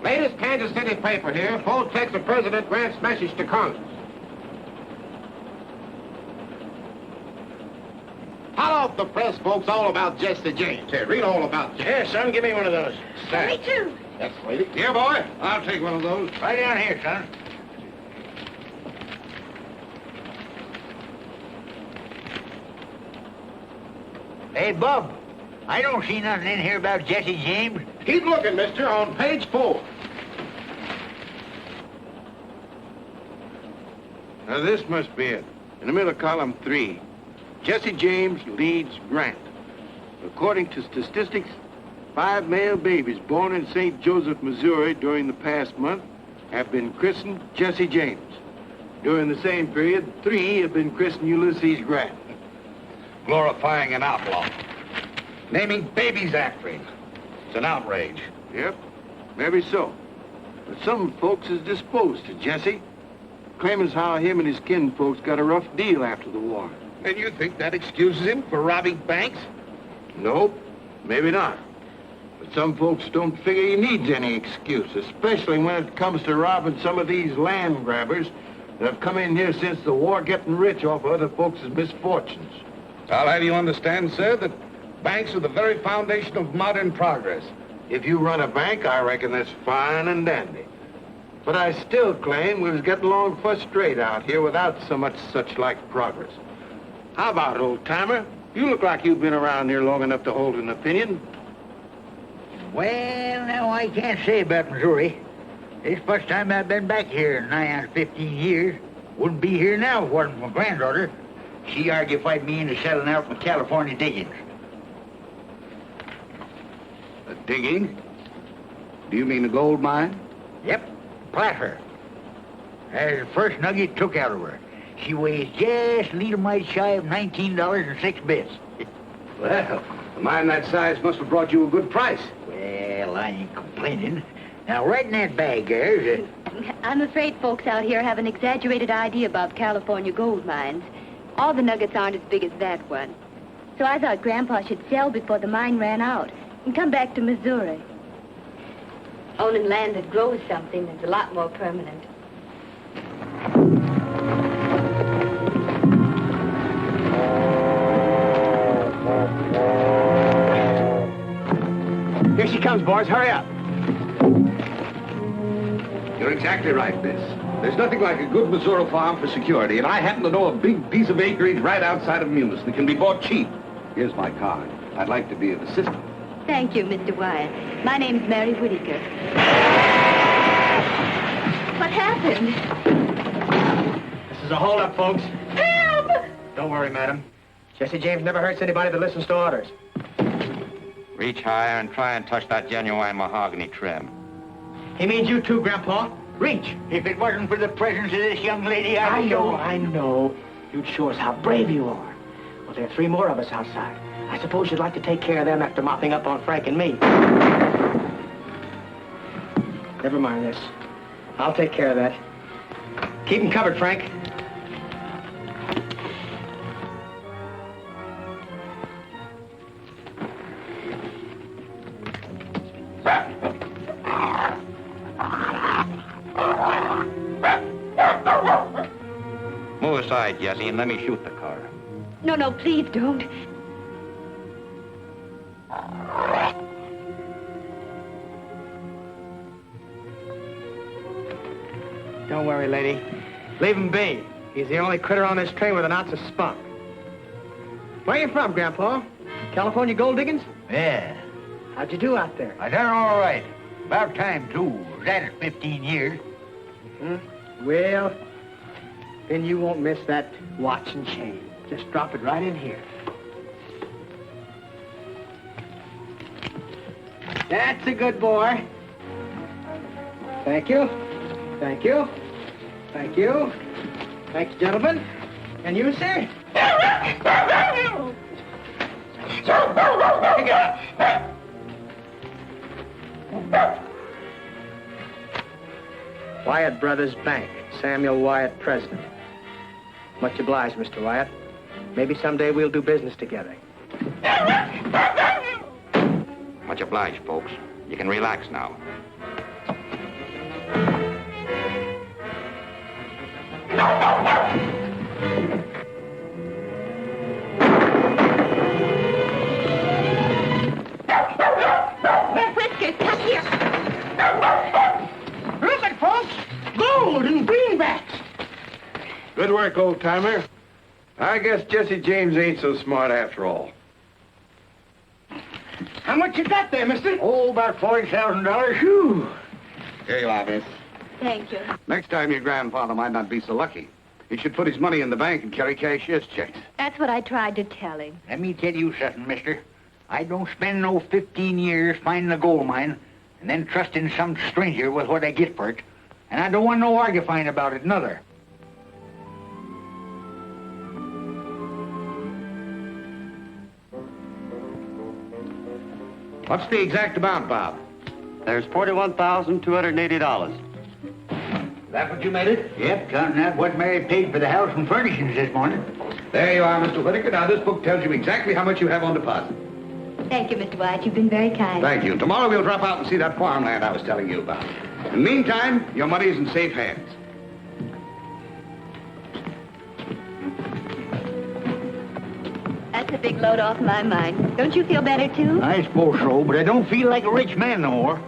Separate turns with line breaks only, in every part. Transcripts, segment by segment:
Latest Kansas City paper here. Full text of President Grant's message to Congress. Tell off the press folks all about Jesse James. Here, read all about Jesse.
Here, son, give me one of those.
Me too.
Yes, lady. Here, boy. I'll take one of those.
Right down here, son. Hey, Bub, I don't see nothing in here about Jesse James.
Keep looking, mister, on page 4.
Now, this must be it. In the middle of column 3, Jesse James leads Grant. According to statistics, 5 male babies born in St. Joseph, Missouri during the past month have been christened Jesse James. During the same period, 3 have been christened Ulysses Grant.
Glorifying an outlaw. Naming babies after him. It's an outrage.
Yep, maybe so. But some folks is disposed to Jesse, claiming how him and his kinfolks got a rough deal after the war.
And you think that excuses him for robbing banks?
Nope, maybe not. But some folks don't figure he needs any excuse, especially when it comes to robbing some of these land grabbers that have come in here since the war, getting rich off of other folks' misfortunes.
I'll have you understand, sir, that banks are the very foundation of modern progress.
If you run a bank, I reckon that's fine and dandy. But I still claim we was getting along first rate out here without so much such-like progress. How about it, old-timer? You look like you've been around here long enough to hold an opinion.
Well, now, I can't say about Missouri. This first time I've been back here in nigh on 15 years. Wouldn't be here now if it wasn't for my granddaughter. She argufied me into settling out with California diggings.
A digging? Do you mean a gold mine?
Yep, placer. That's the first nugget took out of her. She weighs just a little mite shy of $19.06.
Well, a mine that size must have brought you a good price.
Well, I ain't complaining. Now, right in that bag there's
I'm afraid folks out here have an exaggerated idea about California gold mines. All the nuggets aren't as big as that one. So I thought Grandpa should sell before the mine ran out and come back to Missouri. Owning land that grows something is a lot more permanent.
Here she comes, boys. Hurry up.
You're exactly right, Miss. There's nothing like a good Missouri farm for security, and I happen to know a big piece of acreage right outside of Munis that can be bought cheap. Here's my card. I'd like to be of assistance.
Thank you, Mr. Wyatt. My name's Mary Whitaker. What happened?
This is a holdup, folks.
Help!
Don't worry, madam. Jesse James never hurts anybody that listens to orders.
Reach higher and try and touch that genuine mahogany trim.
He means you too, Grandpa. Reach.
If it wasn't for the presence of this young lady,
I know. You'd show us how brave you are. Well, there are 3 more of us outside. I suppose you'd like to take care of them after mopping up on Frank and me. Never mind this. I'll take care of that. Keep them covered, Frank.
Move aside, Jesse, and let me shoot the car.
No, please don't.
Don't worry, lady. Leave him be. He's the only critter on this train with an ounce of spunk. Where you from, Grandpa? California gold diggings?
Yeah.
How'd you do out there?
I done all right. About time, too. Was at it 15 years.
Well, then you won't miss that watch and chain. Just drop it right in here. That's a good boy. Thank you. Thank you. Thank you. Thank you, gentlemen. And you, sir? Pick it up. Wyatt Brothers Bank. Samuel Wyatt, president. Much obliged, Mr. Wyatt. Maybe someday we'll do business together.
Much obliged, folks. You can relax now.
Good work, old-timer. I guess Jesse James ain't so smart after all.
How much you got there, mister?
Oh, about $40,000. Whew.
Here you are, miss.
Thank you.
Next time your grandfather might not be so lucky. He should put his money in the bank and carry cashier's checks.
That's what I tried to tell him.
Let me tell you something, mister. I don't spend no 15 years finding a gold mine and then trusting some stranger with what I get for it. And I don't want no argufying about it, neither.
What's the exact amount, Bob?
There's $41,280.
That what you made it?
Yep, counting that what Mary paid for the house and furnishings this morning.
There you are, Mr. Whitaker. Now, this book tells you exactly how much you have on deposit.
Thank you, Mr. White. You've been very kind.
Thank you. Tomorrow we'll drop out and see that farmland I was telling you about. In the meantime, your money is in safe hands.
That's a big load off my mind. Don't you feel better, too?
I suppose so, but I don't feel like a rich man no more.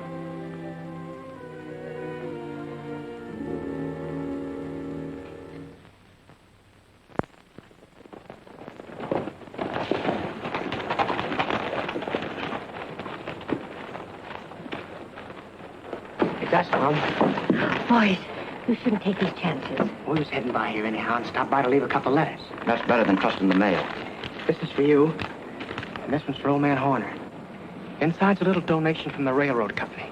That's Mom.
Boys, you shouldn't take these chances.
We was heading by here anyhow and stopped by to leave a couple letters.
That's better than trusting the mail.
This is for you, and this one's for old man Horner. Inside's a little donation from the railroad company.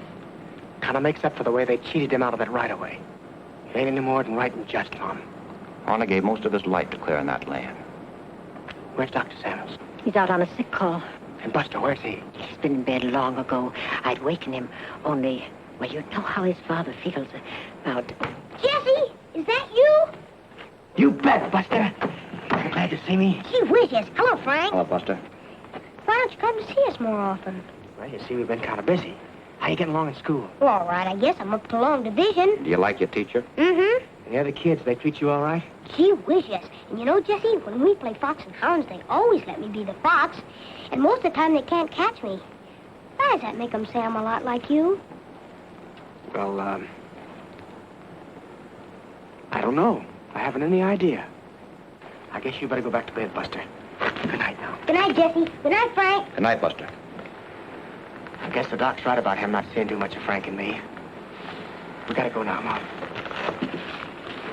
Kind of makes up for the way they cheated him out of that right-of-way. It ain't any more than right and just, Mom.
Horner gave most of his life to clearing that land.
Where's Dr. Samuels?
He's out on a sick call.
And Buster, where's he?
He's been in bed long ago. I'd waken him, only... Well, you know how his father feels about...
Jesse, is that you?
You bet, Buster. You glad to see me?
Gee whiz, yes. Hello, Frank.
Hello, Buster.
Why don't you come to see us more often?
Well, you see, we've been kind of busy. How you getting along in school?
Well, all right, I guess I'm up to long division.
Do you like your teacher?
Mm-hmm.
And the other kids, they treat you all right?
Gee whiz, yes. And you know, Jesse, when we play fox and hounds, they always let me be the fox. And most of the time, they can't catch me. Why does that make them say I'm a lot like you?
Well, I don't know. I haven't any idea. I guess you better go back to bed, Buster. Good night now.
Good night, Jesse. Good night, Frank.
Good night, Buster.
I guess the doc's right about him not seeing too much of Frank and me. We gotta go now, Mom.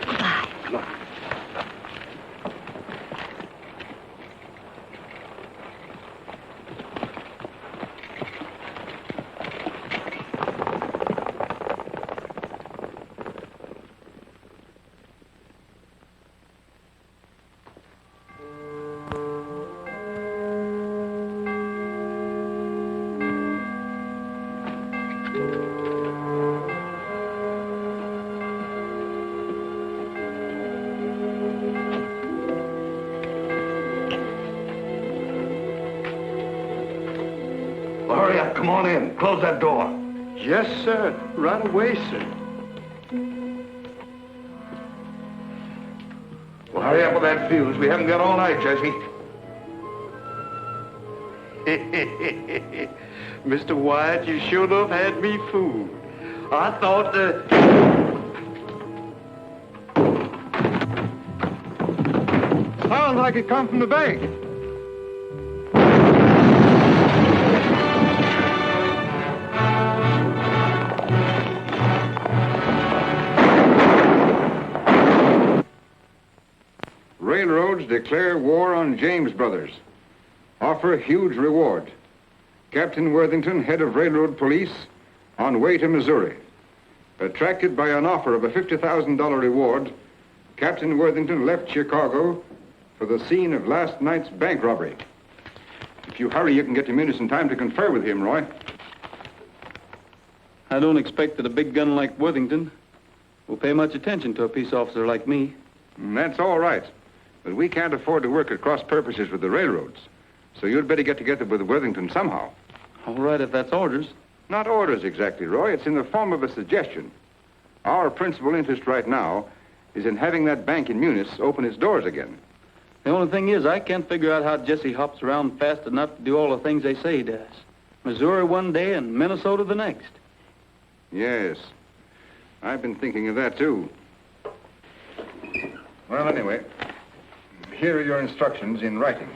Goodbye.
Come on.
Hurry up. Come on in. Close that door.
Yes, sir. Right away, sir.
Well, hurry up with that fuse. We haven't got all night, Jesse.
Mr. White, you sure enough had me fooled. I thought
Sounds like it come from the bank.
Railroads declare war on James Brothers. Offer huge reward. Captain Worthington, head of railroad police, on way to Missouri. Attracted by an offer of a $50,000 reward, Captain Worthington left Chicago for the scene of last night's bank robbery. If you hurry, you can get to Munis in time to confer with him, Roy.
I don't expect that a big gun like Worthington will pay much attention to a peace officer like me.
That's all right. But we can't afford to work at cross purposes with the railroads. So you'd better get together with Worthington somehow.
All right, if that's orders.
Not orders exactly, Roy. It's in the form of a suggestion. Our principal interest right now is in having that bank in Munis open its doors again.
The only thing is, I can't figure out how Jesse hops around fast enough to do all the things they say he does. Missouri one day and Minnesota the next.
Yes. I've been thinking of that, too. Well, anyway, here are your instructions in writing.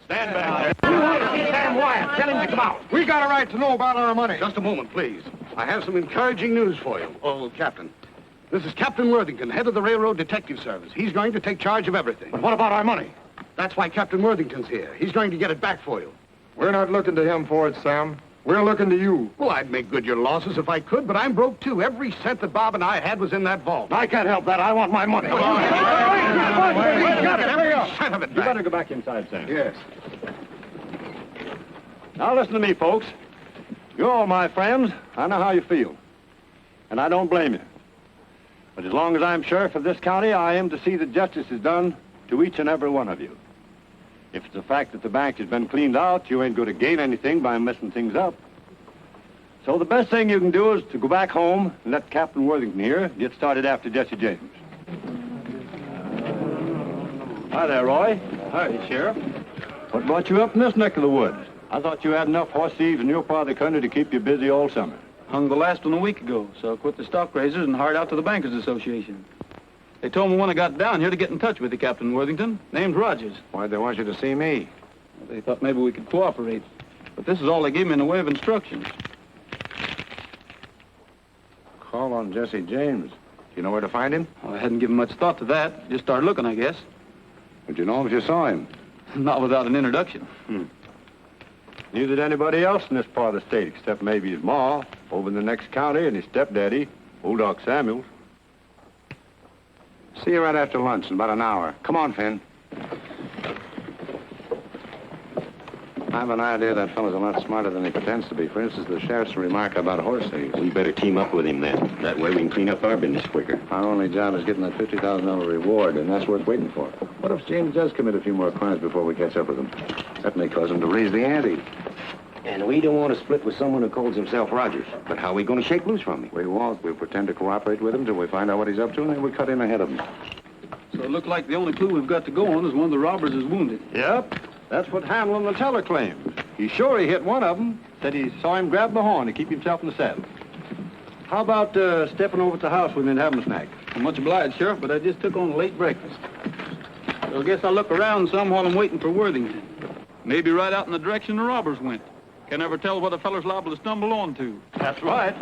Stand back there. Sam Wyatt, tell him to come out.
We got a right to know about our money.
Just a moment, please. I have some encouraging news for you. Oh, Captain. This is Captain Worthington, head of the Railroad Detective Service. He's going to take charge of everything.
But what about our money?
That's why Captain Worthington's here. He's going to get it back for you.
We're not looking to him for it, Sam. We're looking to you.
Well, I'd make good your losses if I could, but I'm broke, too. Every cent that Bob and I had was in that vault.
I can't help that. I want my money.
You
better go back inside, Sam.
Yes.
Now listen to me, folks. You're all my friends. I know how you feel. And I don't blame you. But as long as I'm sheriff of this county, I am to see that justice is done to each and every one of you. If it's the fact that the bank has been cleaned out, you ain't going to gain anything by messing things up. So the best thing you can do is to go back home and let Captain Worthington here get started after Jesse James. Hi there, Roy.
Hi, Sheriff.
What brought you up in this neck of the woods? I thought you had enough horse thieves in your part of the country to keep you busy all summer.
Hung the last one a week ago, so I quit the stock raisers and hired out to the Bankers Association. They told me when I got down here to get in touch with you, Captain Worthington. Name's Rogers.
Why'd they want you to see me?
They thought maybe we could cooperate. But this is all they gave me in the way of instructions.
Call on Jesse James. Do you know where to find him?
Well, I hadn't given much thought to that. Just started looking, I guess.
Would you know him if you saw him?
Not without an introduction.
Neither did anybody else in this part of the state, except maybe his ma, over in the next county, and his stepdaddy, old Doc Samuels. See you right after lunch in about an hour. Come on, Finn. I have an idea that fellow's a lot smarter than he pretends to be. For instance, the sheriff's remark about horse thieves.
We better team up with him then. That way we can clean up our business quicker.
Our only job is getting that $50,000 reward, and that's worth waiting for. What if James does commit a few more crimes before we catch up with him? That may cause him to raise the ante.
And we don't want to split with someone who calls himself Rogers. But how are we going to shake loose from him?
We won't. We'll pretend to cooperate with him till we find out what he's up to, and then we'll cut in ahead of him.
So it looked like the only clue we've got to go on is one of the robbers is wounded.
Yep. That's what Hamlin, the teller, claims. He's sure he hit one of them. Said he saw him grab the horn to keep himself in the saddle. How about stepping over to the house with me and having a snack?
I'm much obliged, Sheriff, but I just took on a late breakfast. So I guess I'll look around some while I'm waiting for Worthington. Maybe right out in the direction the robbers went. Can never tell what a feller's liable to stumble onto.
That's right.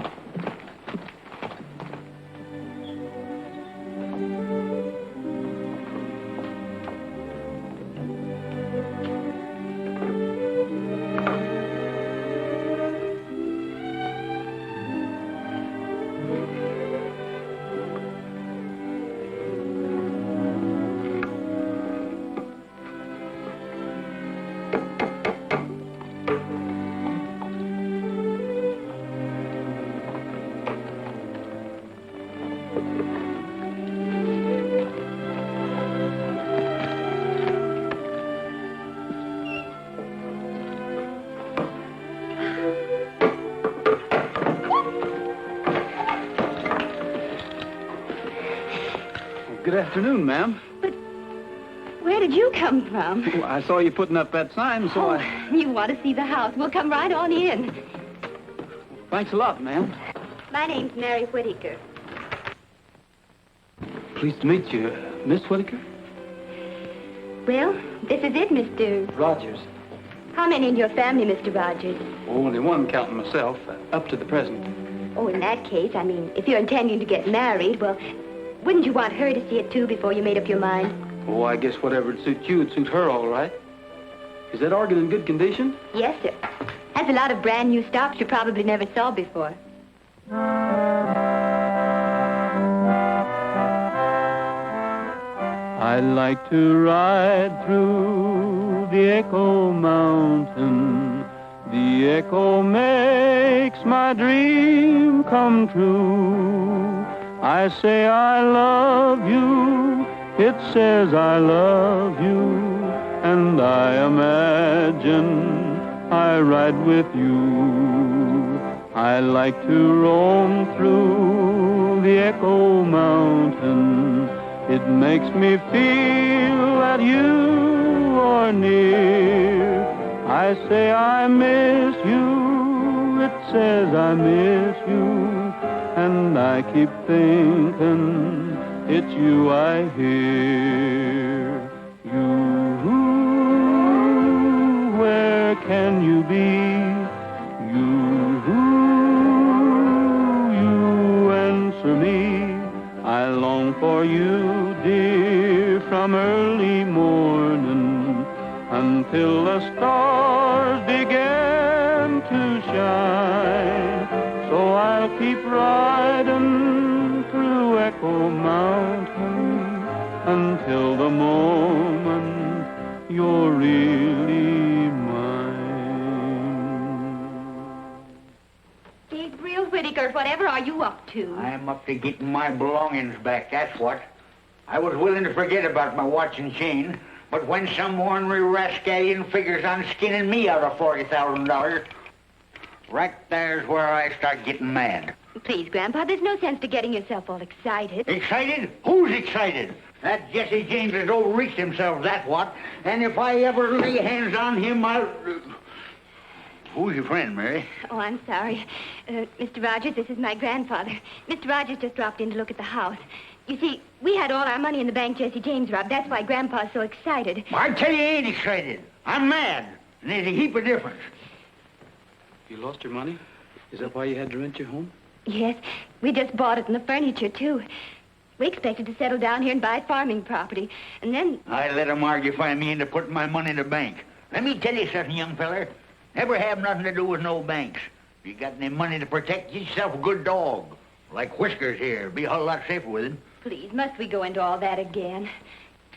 Good afternoon, ma'am.
But where did you come from?
Well, I saw you putting up that sign, so
You want to see the house? We'll come right on in.
Thanks a lot, ma'am.
My name's Mary Whittaker.
Pleased to meet you, Miss Whittaker.
Well, this is it, Mr.
Rogers.
How many in your family, Mr. Rogers?
Only one, counting myself, up to the present.
Oh, in that case, I mean, if you're intending to get married, well, wouldn't you want her to see it, too, before you made up your mind?
Oh, I guess whatever would suit you would suit her all right. Is that organ in good condition?
Yes, sir. Has a lot of brand new stops you probably never saw before.
I like to ride through the Echo Mountain. The echo makes my dream come true. I say I love you, it says I love you, and I imagine I ride with you. I like to roam through the Echo Mountain. It makes me feel that you are near. I say I miss you, it says I miss you, and I keep thinking it's you I hear. You, where can you be? You answer me. I long for you, dear, from early morning until the stars begin to shine. So I'll keep riding through Echo Mountain until the moment you're really mine.
Gabriel Whittaker, whatever are you up to?
I'm up to getting my belongings back, that's what. I was willing to forget about my watch and chain, but when some ornery rascallion figures on skinning me out of $40,000, right there's where I start getting mad.
Please, Grandpa, there's no sense to getting yourself all excited.
Excited? Who's excited? That Jesse James has overreached himself, that's what. And if I ever lay hands on him, I'll... Who's your friend, Mary?
Oh, I'm sorry. Mr. Rogers, this is my grandfather. Mr. Rogers just dropped in to look at the house. You see, we had all our money in the bank Jesse James robbed. That's why Grandpa's so excited.
I tell you, I ain't excited. I'm mad. And there's a heap of difference.
You lost your money? Is that why you had to rent your home?
Yes, we just bought it and the furniture, too. We expected to settle down here and buy farming property. And then...
I let him argufy me into putting my money in the bank. Let me tell you something, young feller. Never have nothing to do with no banks. If you got any money to protect, get yourself a good dog. Like Whiskers here. Be a whole lot safer with him.
Please, must we go into all that again?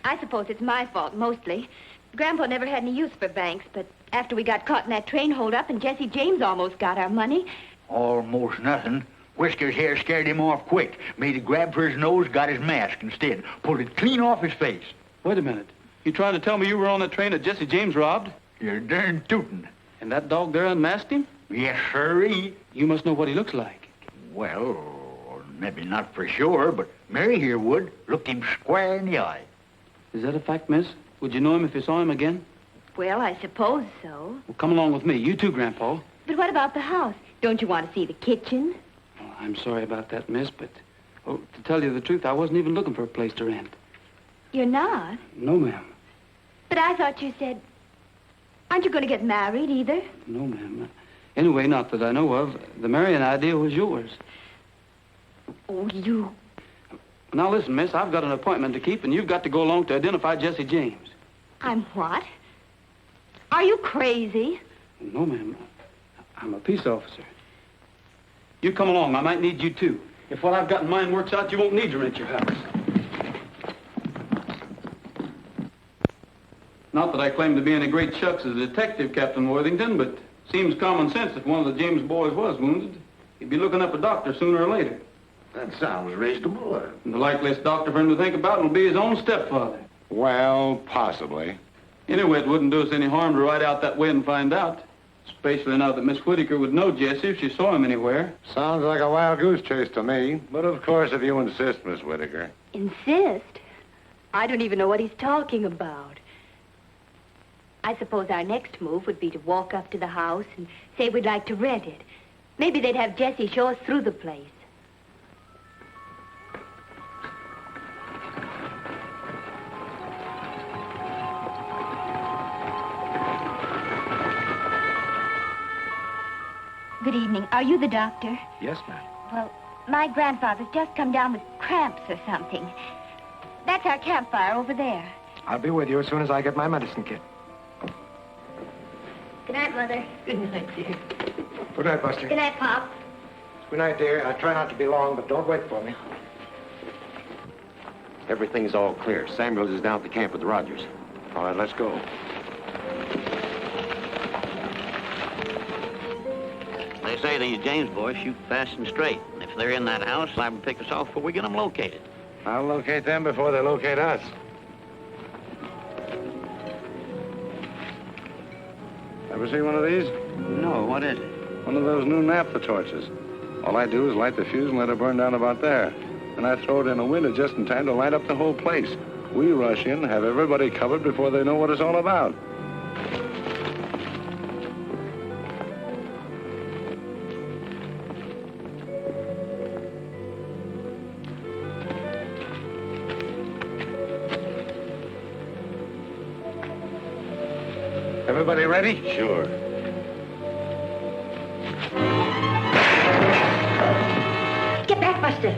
I suppose it's my fault, mostly. Grandpa never had any use for banks, but after we got caught in that train holdup and Jesse James almost got our money...
Almost nothing. Whiskers here scared him off quick. Made a grab for his nose, got his mask instead. Pulled it clean off his face.
Wait a minute. You trying to tell me you were on the train that Jesse James robbed?
You're darn tootin'.
And that dog there unmasked him?
Yes, sirree.
You must know what he looks like.
Well, maybe not for sure, but Mary here would. Looked him square in the eye.
Is that a fact, miss? Would you know him if you saw him again?
Well, I suppose so.
Well, come along with me. You too, Grandpa.
But what about the house? Don't you want to see the kitchen?
Oh, I'm sorry about that, miss, but... Oh, to tell you the truth, I wasn't even looking for a place to rent.
You're not?
No, ma'am.
But I thought you said... Aren't you going to get married, either?
No, ma'am. Anyway, not that I know of. The marrying idea was yours.
Oh, you...
Now, listen, miss, I've got an appointment to keep, and you've got to go along to identify Jesse James.
I'm what? Are you crazy?
No, ma'am. I'm a peace officer. You come along. I might need you, too. If what I've got in mind works out, you won't need to rent your house. Not that I claim to be any great shucks as a detective, Captain Worthington, but seems common sense if one of the James boys was wounded. He'd be looking up a doctor sooner or later.
That sounds reasonable.
And the likeliest doctor for him to think about will be his own stepfather.
Well, possibly.
Anyway, it wouldn't do us any harm to ride out that way and find out. Especially now that Miss Whittaker would know Jesse if she saw him anywhere.
Sounds like a wild goose chase to me. But of course, if you insist, Miss Whittaker.
Insist? I don't even know what he's talking about. I suppose our next move would be to walk up to the house and say we'd like to rent it. Maybe they'd have Jesse show us through the place. Good evening. Are you the doctor?
Yes, ma'am.
Well, my grandfather's just come down with cramps or something. That's our campfire over there.
I'll be with you as soon as I get my medicine kit.
Good night, Mother.
Good night, dear.
Good night, Buster.
Good night, Pop.
Good night, dear. I'll try not to be long, but don't wait for me.
Everything's all clear. Samuels is down at the camp with the Rogers.
All right, let's go.
They say these James boys shoot fast and straight. And if they're in that house, liable to pick us off before we get them located.
I'll locate them before they locate us. Ever see one of these?
No, what is it?
One of those new naphtha torches. All I do is light the fuse and let it burn down about there. And I throw it in a window just in time to light up the whole place. We rush in, have everybody covered before they know what it's all about.
Everybody ready?
Sure.
Get back, Buster.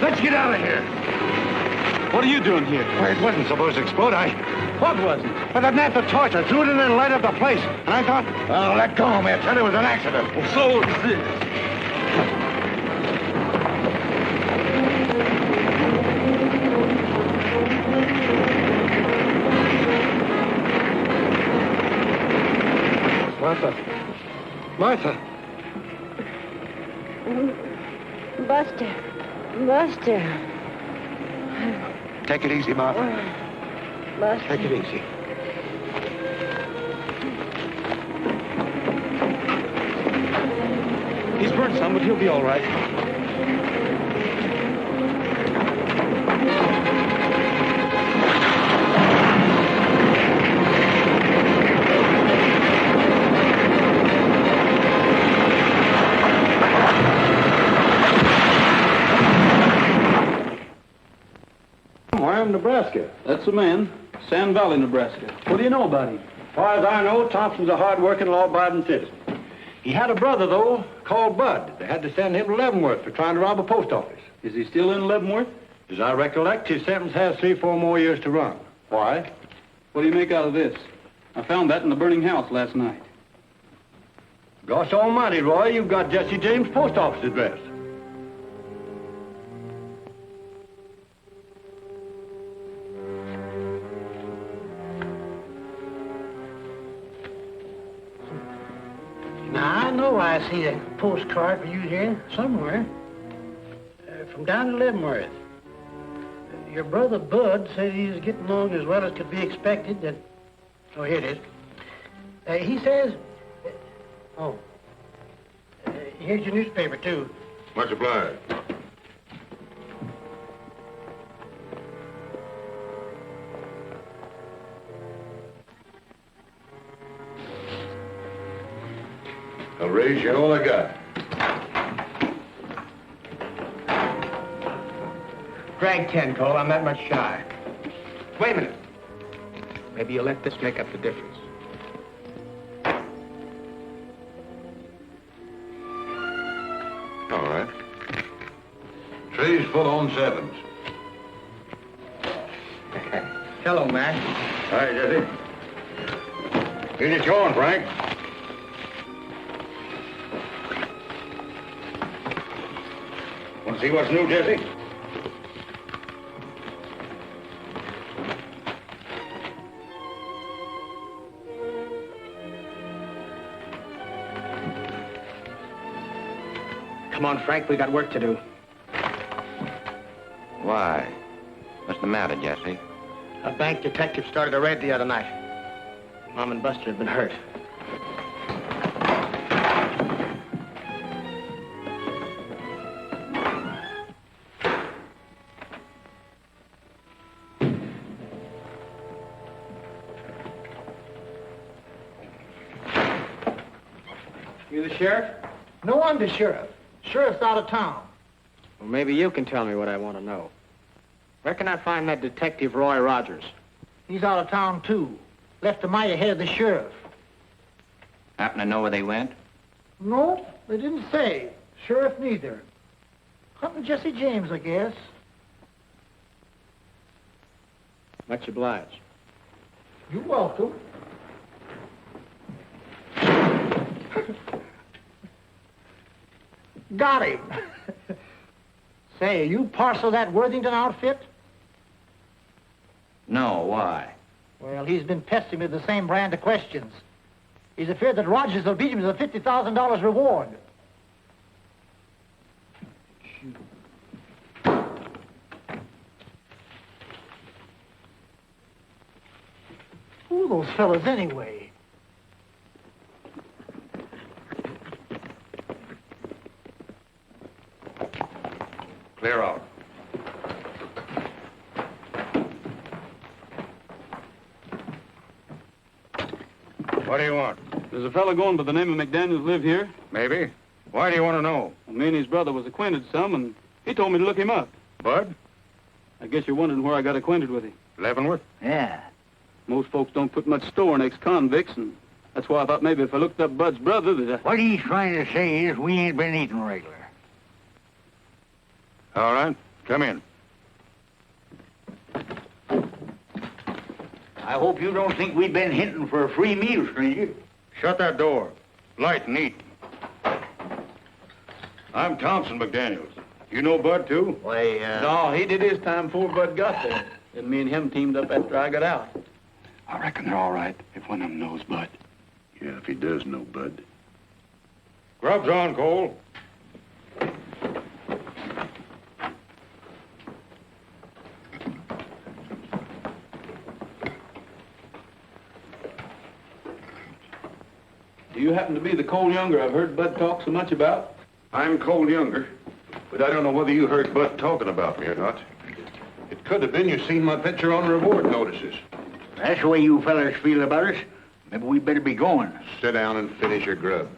Let's get out of here.
What are you doing here?
Well, it wasn't supposed to explode.
What wasn't?
But I nabbed the torch. I threw it in and lighted up the place. And I thought...
Oh, let go, man. Tell you it was an accident.
So is this.
Martha.
Buster. Buster.
Take it easy, Martha.
Buster.
Take it easy. He's burned some, but he'll be all right.
Nebraska. That's the man. Sand Valley, Nebraska. What do you know about him?
As far as I know, Thompson's a hard-working, law-abiding citizen. He had a brother, though, called Bud. They had to send him to Leavenworth for trying to rob a post office.
Is he still in Leavenworth?
As I recollect, his sentence has 3-4 more years to run. Why?
What do you make out of this? I found that in the burning house last night.
Gosh almighty, Roy, you've got Jesse James' post office address.
Now, I know I see a postcard for you here somewhere. From down in Leavenworth. Your brother Bud said he's getting along as well as could be expected. And oh, here it is. He says... here's your newspaper, too.
Much obliged. I'll raise you all I got.
Drag 10, Cole. I'm that much shy. Wait a minute. Maybe you'll let this make up the difference.
All right. Tray's full on sevens.
Hello, Mac.
Hi, Jesse. Here's your showing, Frank. Want to see what's new, Jesse?
Come on, Frank. We got work to do.
Why? What's the matter, Jesse?
A bank detective started a raid the other night. Mom and Buster have been hurt.
You the sheriff? No, I'm the sheriff. Sheriff's out of town.
Well, maybe you can tell me what I want to know. Where can I find that detective Roy Rogers?
He's out of town, too. Left a mile ahead of the sheriff.
Happen to know where they went?
No, they didn't say. Sheriff neither. Hunting Jesse James, I guess.
Much obliged.
You're welcome. Got him. Say, you parcel that Worthington outfit?
No, why?
Well, he's been pestering me with the same brand of questions. He's afraid that Rogers will beat him to the $50,000 reward. Who are those fellas anyway?
Clear out.
What do you want?
Does a fellow going by the name of McDaniels live here?
Maybe. Why do you want to know?
Well, me and his brother was acquainted some, and he told me to look him up.
Bud?
I guess you're wondering where I got acquainted with him.
Leavenworth?
Yeah.
Most folks don't put much store in ex-convicts, and that's why I thought maybe if I looked up Bud's brother that
What he's trying to say is we ain't been eating regular.
All right. Come in.
I hope you don't think we've been hinting for a free meal, stranger.
Shut that door. Light and neat. I'm Thompson McDaniels. You know Bud, too?
Why,
No, he did his time before Bud got there. And me and him teamed up after I got out.
I reckon they're all right if one of them knows Bud.
Yeah, if he does know Bud.
Grub's on, Cole.
Do you happen to be the Cole Younger I've heard Bud talk so much about?
I'm Cole Younger, but I don't know whether you heard Bud talking about me or not. It could have been you seen my picture on reward notices.
That's the way you fellas feel about us. Maybe we better be going.
Sit down and finish your grub.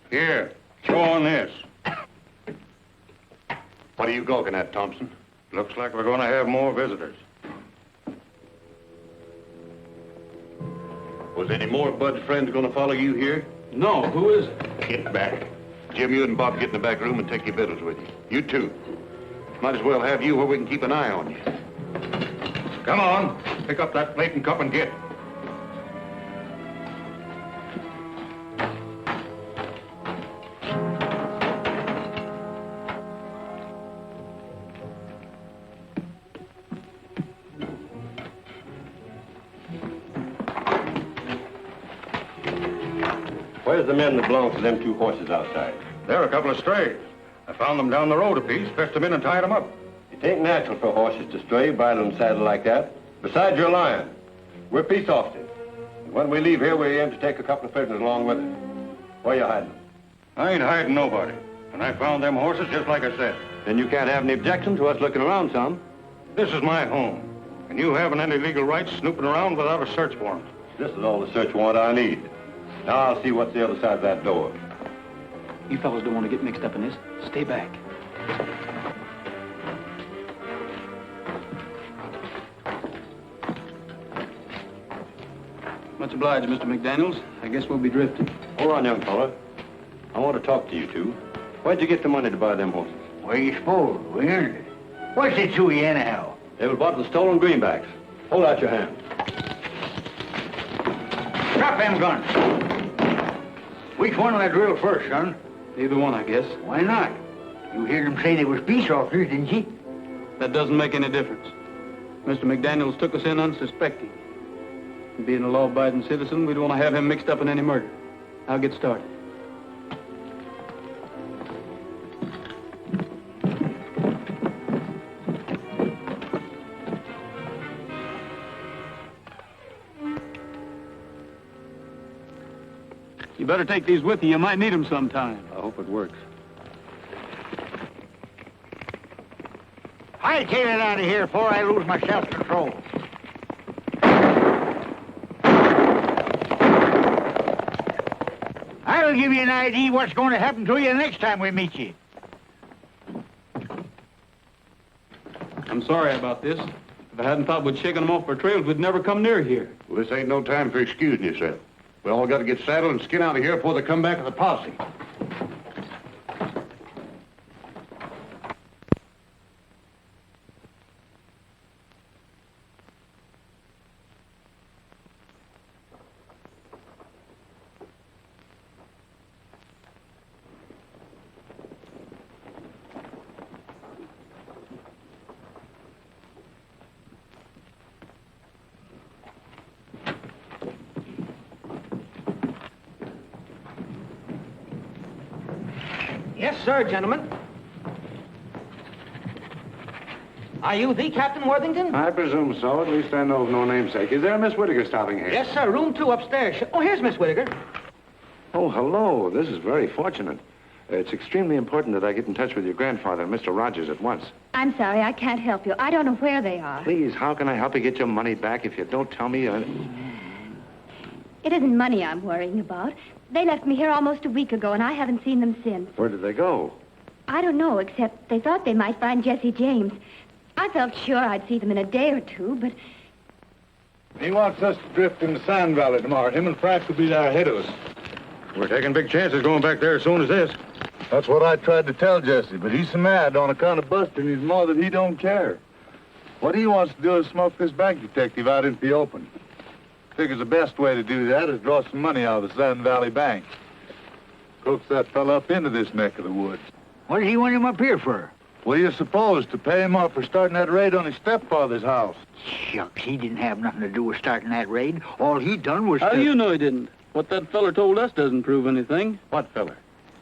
Here, show on this.
What are you gawking at, Thompson?
Looks like we're going to have more visitors.
Was any more of Bud's friends going to follow you here?
No, who is it?
Get back. Jim, you and Bob get in the back room and take your victuals with you. You too. Might as well have you where we can keep an eye on you.
Come on. Pick up that plate and cup and get.
Where's the men that belong to them two horses outside?
They're a couple of strays. I found them down the road a piece, fetched them in and tied them up.
It ain't natural for horses to stray, bridle and saddle like that. Besides, you're lying. We're peace officers. And when we leave here, we aim to take a couple of prisoners along with us. Where you hiding them?
I ain't hiding nobody. And I found them horses just like I said.
Then you can't have any objection to us looking around some.
This is my home. And you haven't any legal rights snooping around without a search warrant.
This is all the search warrant I need. Now I'll see what's the other side of that door.
You fellas don't want to get mixed up in this. Stay back. Much obliged, Mr. McDaniels. I guess we'll be drifting.
Hold on, young fella. I want to talk to you two. Where'd you get the money to buy them horses?
Where you suppose? We earned it. What's it to you anyhow?
They were bought with stolen greenbacks. Hold out your hand.
Drop them guns. Which one will I drill first, son?
Either one, I guess.
Why not? You heard them say they was peace officers, didn't you?
That doesn't make any difference. Mr. McDaniels took us in unsuspecting. Being a law-abiding citizen, we don't want to have him mixed up in any murder. I'll get started. You better take these with you. You might need them sometime.
I hope it works.
Hightail it out of here before I lose my self-control. I'll give you an idea what's going to happen to you the next time we meet you.
I'm sorry about this. If I hadn't thought we'd shaken them off our trails, we'd never come near here.
Well, this ain't no time for excusing yourself. We all got to get saddled and skin out of here before they come back with the posse.
Yes, sir, gentlemen. Are you the Captain Worthington?
I presume so. At least I know of no namesake. Is there a Miss Whittaker stopping here?
Yes, sir. Room 2 upstairs. Oh, here's Miss Whittaker.
Oh, hello. This is very fortunate.
It's extremely important that I get in touch with your grandfather and Mr. Rogers at once.
I'm sorry, I can't help you. I don't know where they are.
Please, how can I help you get your money back if you don't tell me?
It isn't money I'm worrying about. They left me here almost a week ago, and I haven't seen them since.
Where did they go?
I don't know, except they thought they might find Jesse James. I felt sure I'd see them in a day or two, but...
He wants us to drift in the Sand Valley tomorrow. Him and Frank will be there ahead of us.
We're taking big chances going back there as soon as this.
That's what I tried to tell Jesse, but he's so mad on account of busting his mother that he don't care. What he wants to do is smoke this bank detective out into the open. Figures the best way to do that is draw some money out of the Sand Valley Bank. Coax that fella up into this neck of the woods.
What does he want him up here for?
What do you suppose? To pay him off for starting that raid on his stepfather's house.
Shucks, he didn't have nothing to do with starting that raid. All he done was...
How do you know he didn't? What that feller told us doesn't prove anything.
What feller?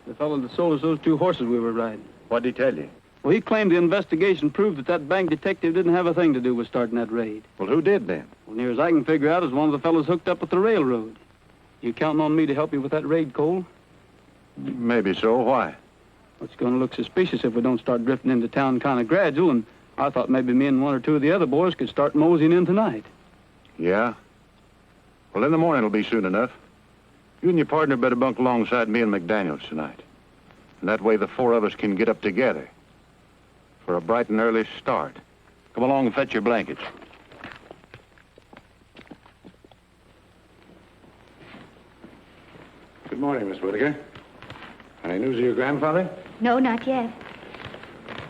The fellow that sold us those 2 horses we were riding.
What'd he tell you?
Well, he claimed the investigation proved that that bank detective didn't have a thing to do with starting that raid.
Well, who did then?
Well, near as I can figure out, is one of the fellows hooked up with the railroad. You counting on me to help you with that raid, Cole?
Maybe so. Why?
It's going to look suspicious if we don't start drifting into town kind of gradual, and I thought maybe me and 1 or 2 of the other boys could start moseying in tonight.
Yeah? Well, in the morning it'll be soon enough. You and your partner better bunk alongside me and McDaniels tonight. And that way the 4 of us can get up together for a bright and early start. Come along and fetch your blankets. Good morning, Miss Whittaker. Any news of your grandfather?
No, not yet.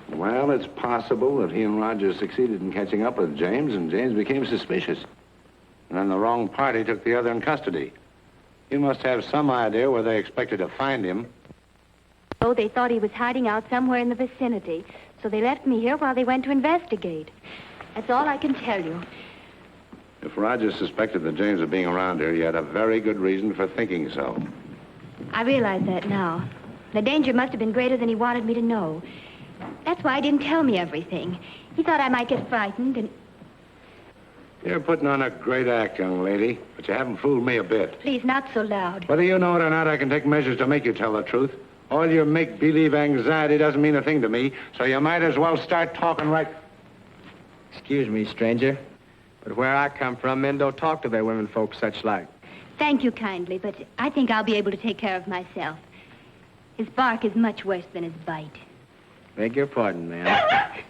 Well, it's possible that he and Rogers succeeded in catching up with James, and James became suspicious. And then the wrong party took the other in custody. You must have some idea where they expected to find him.
Oh, they thought he was hiding out somewhere in the vicinity, so they left me here while they went to investigate. That's all I can tell you.
If Rogers suspected that James was being around here, he had a very good reason for thinking so.
I realize that now. The danger must have been greater than he wanted me to know. That's why he didn't tell me everything. He thought I might get frightened and...
You're putting on a great act, young lady, but you haven't fooled me a bit.
Please, not so loud.
Whether you know it or not, I can take measures to make you tell the truth. All your make-believe anxiety doesn't mean a thing to me, so you might as well start talking right...
Excuse me, stranger, but where I come from, men don't talk to their women folks such like.
Thank you kindly, but I think I'll be able to take care of myself. His bark is much worse than his bite.
Beg your pardon, ma'am.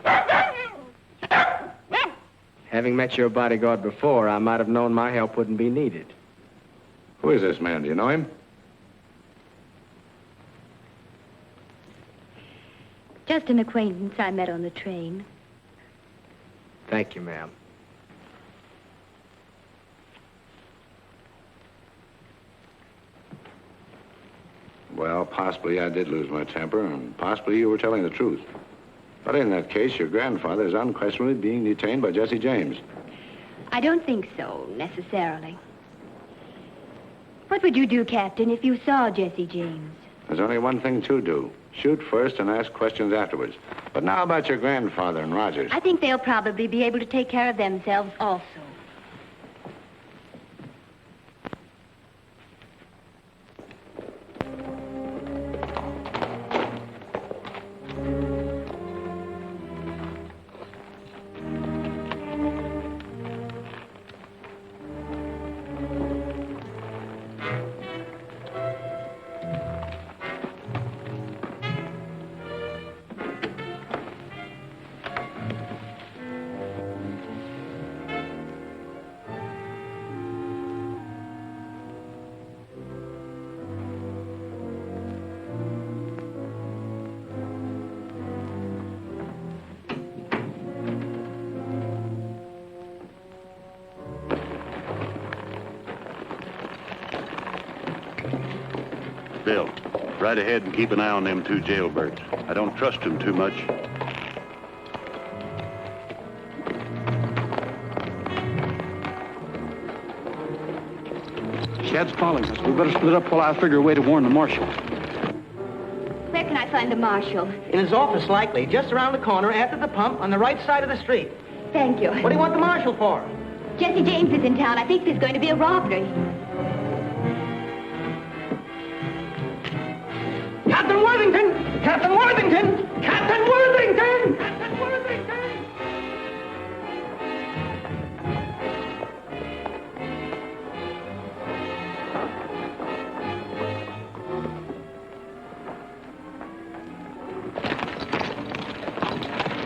Having met your bodyguard before, I might have known my help wouldn't be needed.
Who is this man? Do you know him?
Just an acquaintance I met on the train.
Thank you, ma'am.
Well, possibly I did lose my temper, and possibly you were telling the truth. But in that case, your grandfather is unquestionably being detained by Jesse James.
I don't think so, necessarily. What would you do, Captain, if you saw Jesse James?
There's only one thing to do. Shoot first and ask questions afterwards. But now about your grandfather and Rogers.
I think they'll probably be able to take care of themselves also.
Bill, right ahead and keep an eye on them 2 jailbirds. I don't trust them too much.
Shad's following us. We better split up while I figure a way to warn the marshal.
Where can I find the marshal?
In his office, likely. Just around the corner after the pump on the right side of the street.
Thank you.
What do you want the marshal for?
Jesse James is in town. I think there's going to be a robbery.
God
Captain Worthington! Captain Worthington! Captain Worthington! Captain Worthington!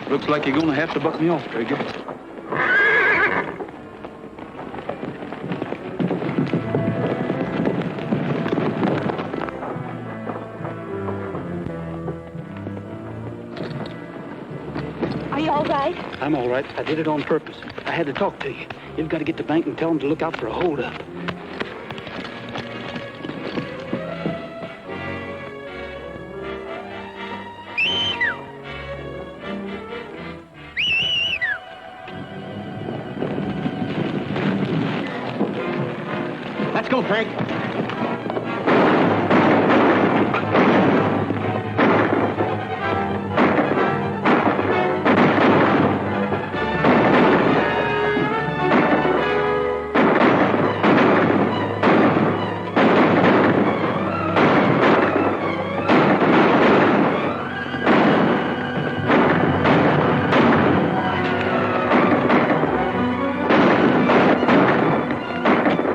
Looks like you're gonna have to buck me off, Trigger.
Are you all right?
I'm all right. I did it on purpose. I had to talk to you. You've got to get to the bank and tell them to look out for a holdup.
Let's go, Frank.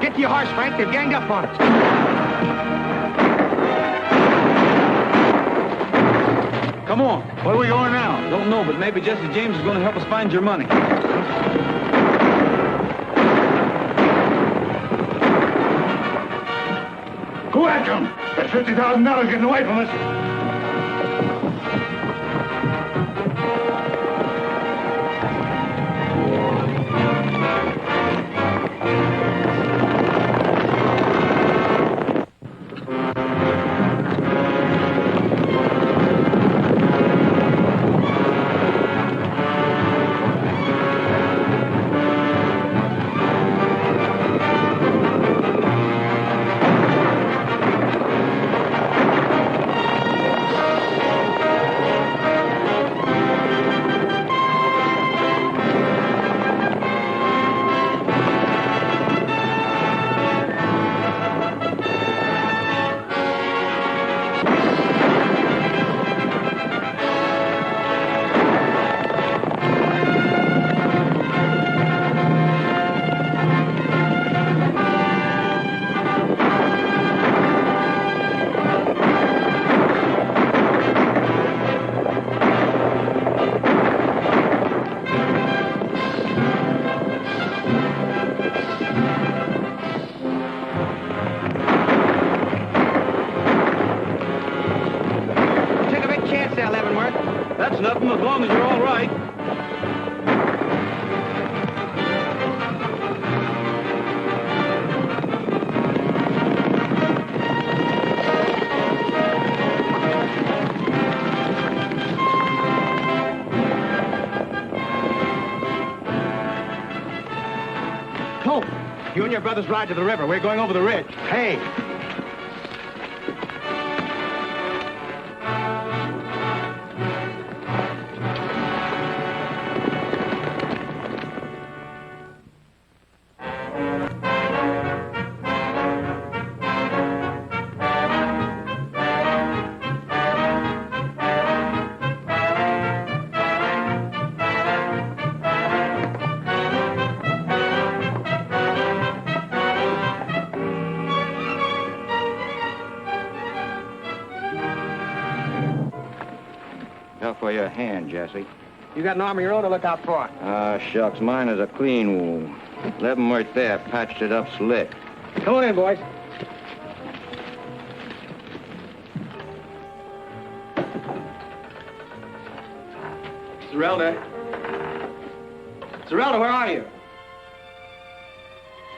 Get to your horse, Frank. They've ganged up on us.
Come on. Where are we going now? Don't know, but maybe Jesse James is going to help us find your money.
Go after him. That $50,000 getting away from us.
That's nothing as long as you're all right.
Colt, you and your brothers ride to the river. We're going over the ridge. Hey.
For your hand, Jesse.
You got an arm of your own to look out for.
Ah, shucks, mine is a clean wound. Left 'em right there, patched it up slick.
Come on in, boys.
Zerelda. Zerelda, where are you?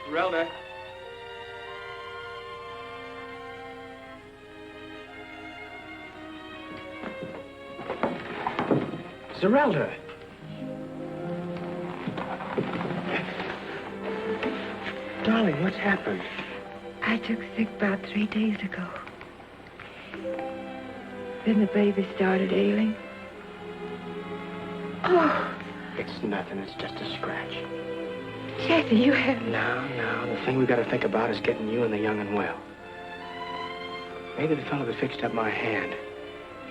Zerelda.
Zerelda. Darling, what's happened?
I took sick about 3 days ago. Then the baby started ailing. Oh,
It's nothing. It's just a scratch.
Jesse, you haven't...
No. The thing we've got to think about is getting you and the young and well. Maybe the fellow that fixed up my hand.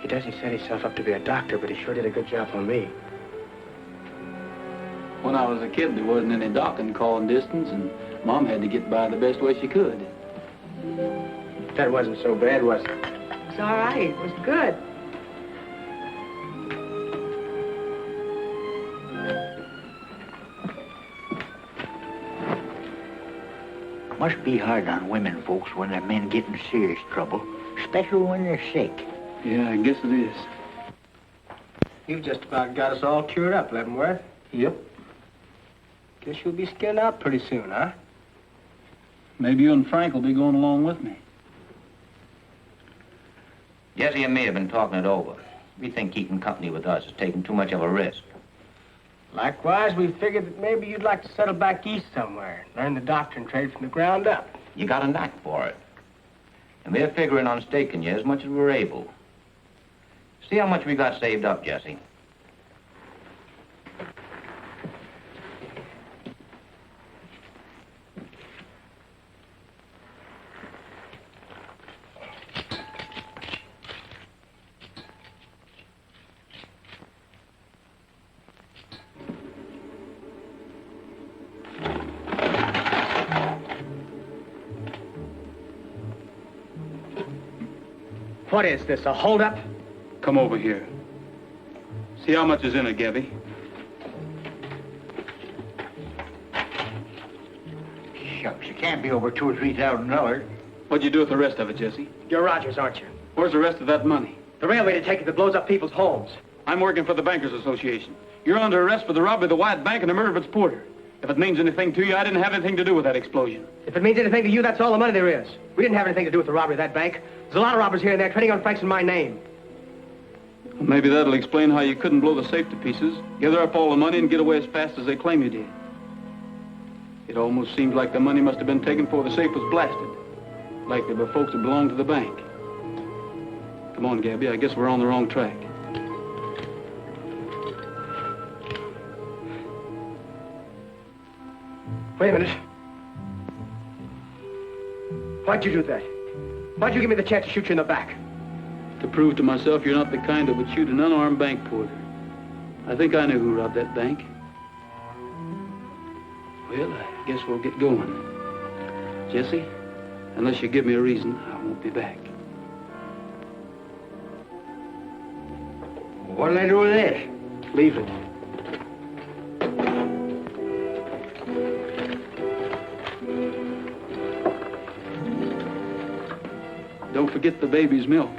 He doesn't set himself up to be a doctor, but he sure did a good job on me.
When I was a kid, there wasn't any docking calling distance, and Mom had to get by the best way she could.
That wasn't so bad, was it?
It's all right. It was good.
Must be hard on women folks when their men get in serious trouble, especially when they're sick.
Yeah, I guess it is.
You've just about got us all cured up, Leavenworth.
Yep.
Guess you'll be skinned out pretty soon, huh?
Maybe you and Frank will be going along with me.
Jesse and me have been talking it over. We think keeping company with us is taking too much of a risk.
Likewise, we figured that maybe you'd like to settle back east somewhere, learn the doctrine trade from the ground up.
You got a knack for it. And we're figuring on staking you as much as we're able. See how much we got saved up, Jesse.
What is this, a holdup?
Come over here. See how much is in it, Gabby.
Shucks, it can't be over $2,000 or $3,000.
What'd you do with the rest of it, Jesse?
You're Rogers, aren't you?
Where's the rest of that money?
The railway detective that blows up people's homes.
I'm working for the Bankers Association. You're under arrest for the robbery of the White Bank and the murder of its porter. If it means anything to you, I didn't have anything to do with that explosion.
If it means anything to you, that's all the money there is. We didn't have anything to do with the robbery of that bank. There's a lot of robbers here and there trading on Frank's and my name.
Well, maybe that'll explain how you couldn't blow the safe to pieces, gather up all the money, and get away as fast as they claim you did. It almost seems like the money must have been taken before the safe was blasted. Like there were folks that belonged to the bank. Come on, Gabby, I guess we're on the wrong track.
Wait a minute. Why'd you do that? Why'd you give me the chance to shoot you in the back?
To prove to myself you're not the kind that would shoot an unarmed bank porter. I think I know who robbed that bank. Well, I guess we'll get going. Jesse, unless you give me a reason, I won't be back.
What'll I do with this?
Leave it.
Don't forget the baby's milk.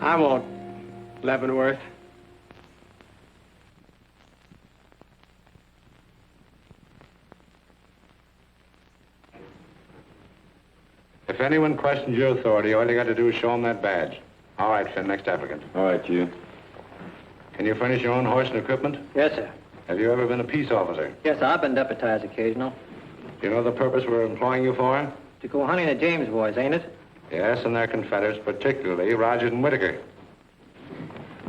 I won't, Leavenworth.
If anyone questions your authority, all you got to do is show them that badge. All right, Finn, next applicant.
All right, you.
Can you furnish your own horse and equipment?
Yes, sir.
Have you ever been a peace officer?
Yes, sir. I've been deputized occasional.
Do you know the purpose we're employing you for?
To go hunting the James boys, ain't it?
Yes, and their confederates, particularly Rogers and Whitaker.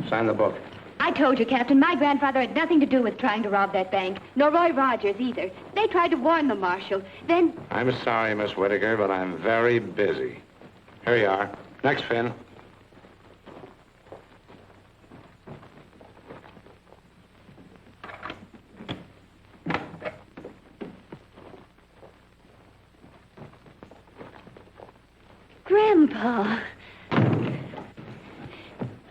Sign the book.
I told you, Captain, my grandfather had nothing to do with trying to rob that bank, nor Roy Rogers either. They tried to warn the marshal. Then...
I'm sorry, Miss Whitaker, but I'm very busy. Here you are. Next, Finn.
Grandpa.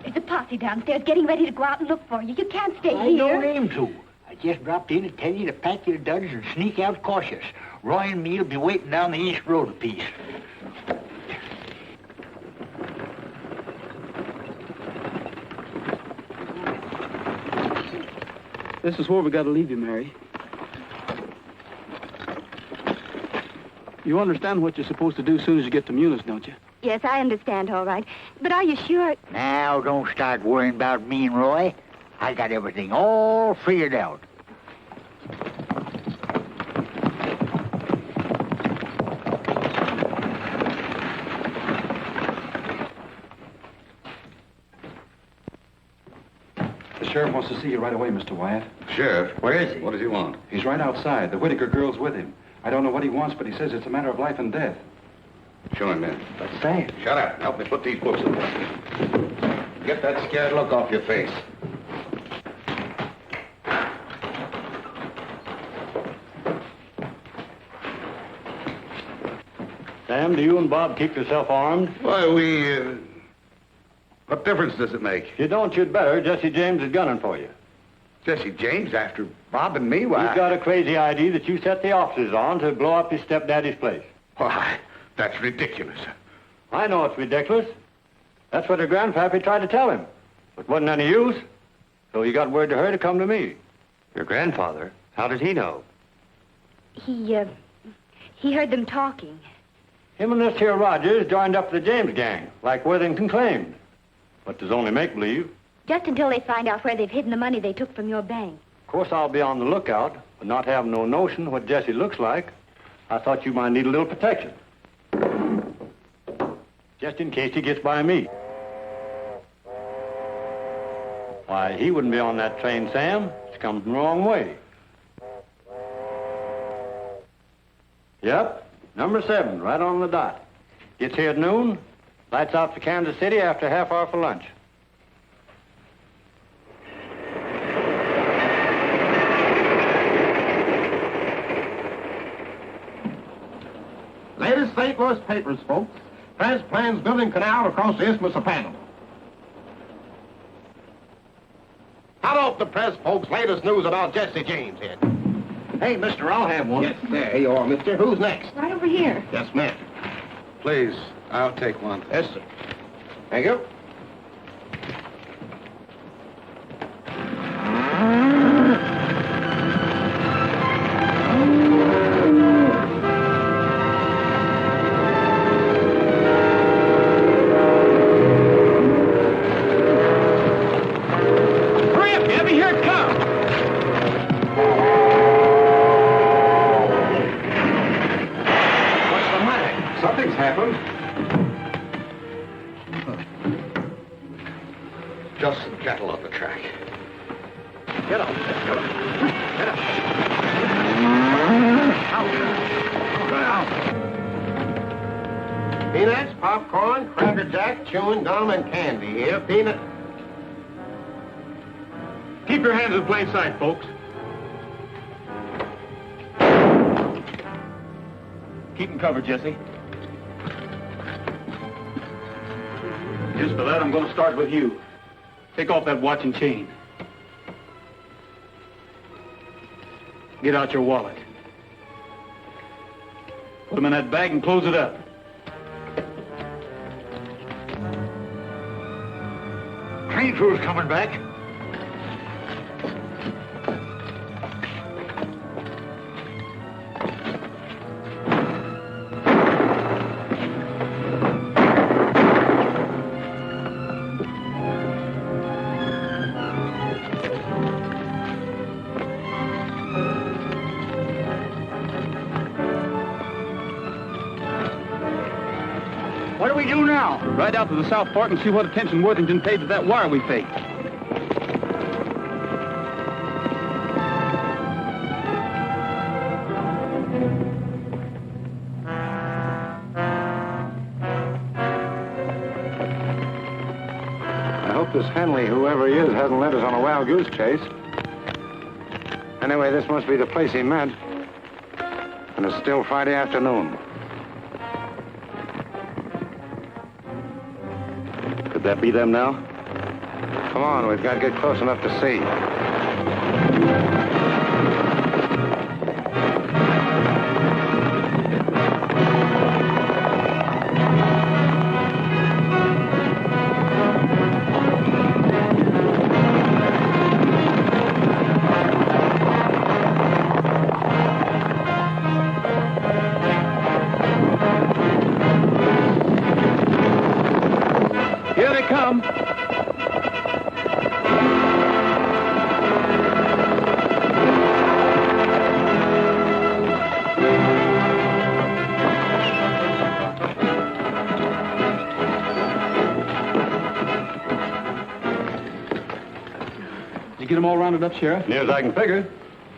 There's a posse downstairs getting ready to go out and look for you. You can't stay
I
here.
don't aim to. I just dropped in to tell you to pack your duds and sneak out cautious. Roy and me'll be waiting down the East Road a piece.
This is where we got to leave you, Mary. You understand what you're supposed to do as soon as you get to Munis, don't you?
Yes, I understand, all right. But are you sure?
Now, don't start worrying about me and Roy. I got everything all figured out.
The sheriff wants to see you right away, Mr. Wyatt.
Sheriff?
Where is he?
What does he want?
He's right outside. The Whitaker girl's with him. I don't know what he wants, but he says it's a matter of life and death.
Show him in.
But Sam.
Shut up. Help me put these books away. Get that scared look off your face.
Sam, do you and Bob keep yourself armed?
Why, what difference does it make?
If you don't, you'd better. Jesse James is gunning for you.
Jesse James after Bob and me? Why?
He's got a crazy idea that you set the officers on to blow up his stepdaddy's place.
Why, that's ridiculous.
I know it's ridiculous. That's what her grandpappy tried to tell him. But wasn't any use. So he got word to her to come to me.
Your grandfather? How did he know?
He heard them talking.
Him and this here Rogers joined up the James gang, like Worthington claimed. But there's only make-believe.
Just until they find out where they've hidden the money they took from your bank.
Of course, I'll be on the lookout, but not having no notion what Jesse looks like, I thought you might need a little protection. Just in case he gets by me. Why, he wouldn't be on that train, Sam. It's come from the wrong way. Yep, number 7, right on the dot. Gets here at noon, lights out to Kansas City after a half hour for lunch.
Latest St. Louis papers, folks. Press plans building canal across the Isthmus of Panama. How about the press, folks? Latest news about Jesse James here. Hey, mister, I'll have one. Yes, there you are, mister. Who's next?
Right over here.
Yes, ma'am.
Please, I'll take one.
Yes, sir. Thank you.
Hurry up, Gabby. Here it comes.
What's the matter? Something's happened. Just some cattle on the track. Get up. Get up. Get up.
Peanuts, popcorn, Cracker Jack, chewing gum, and candy here. Peanut.
Keep your hands in plain sight, folks. Keep them covered, Jesse. Just for that, I'm going to start with you. Take off that watch and chain. Get out your wallet. Put them in that bag and close it up.
Train crew's coming back.
What do we do now? Ride out to the South Fork and see what attention Worthington paid to that wire we faked.
I hope this Henley, whoever he is, hasn't led us on a wild goose chase. Anyway, this must be the place he meant. And it's still Friday afternoon. Could that be them now? Come on, we've got to get close enough to see.
Here they come. Did you get them all rounded up, Sheriff?
Near as I can figure.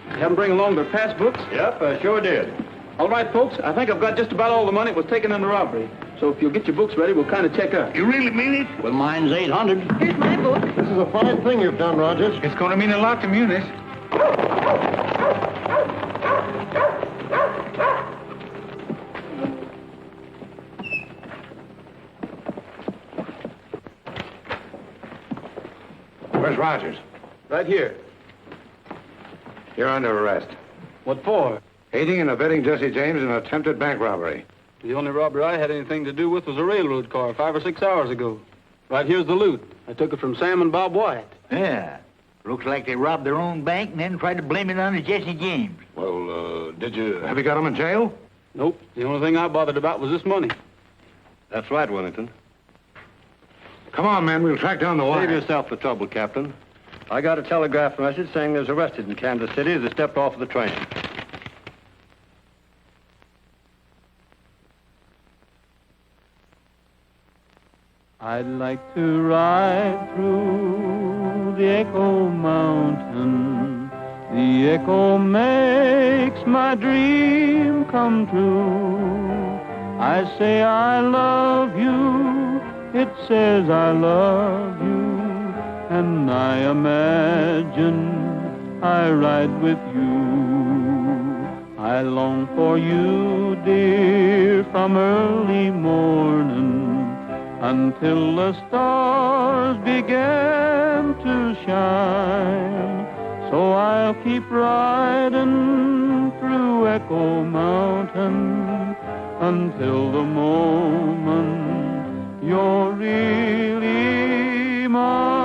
Have them bring along their pass books?
Yep, I sure did.
All right, folks, I think I've got just about all the money that was taken in the robbery. So if you'll get your books ready, we'll kind of check up.
You really mean it?
Well, mine's 800.
Here's my book.
This is a fine thing you've done, Rogers.
It's going to mean a lot to Munis.
Where's Rogers?
Right here.
You're under arrest.
What for?
Aiding and abetting Jesse James in an attempted bank robbery.
The only robbery I had anything to do with was a railroad car 5 or 6 hours ago. Right here's the loot. I took it from Sam and Bob Wyatt.
Yeah. Looks like they robbed their own bank and then tried to blame it on Jesse James.
Well, have you got him in jail?
Nope. The only thing I bothered about was this money.
That's right, Wellington.
Come on, man. We'll track down the wire.
Save yourself the trouble, Captain. I got a telegraph message saying there's arrested in Kansas City as they stepped off of the train.
I'd like to ride through the Echo Mountain. The echo makes my dream come true. I say I love you, it says I love you, and I imagine I ride with you. I long for you, dear, from early morning until the stars began to shine. So I'll keep riding through Echo Mountain until the moment you're really mine.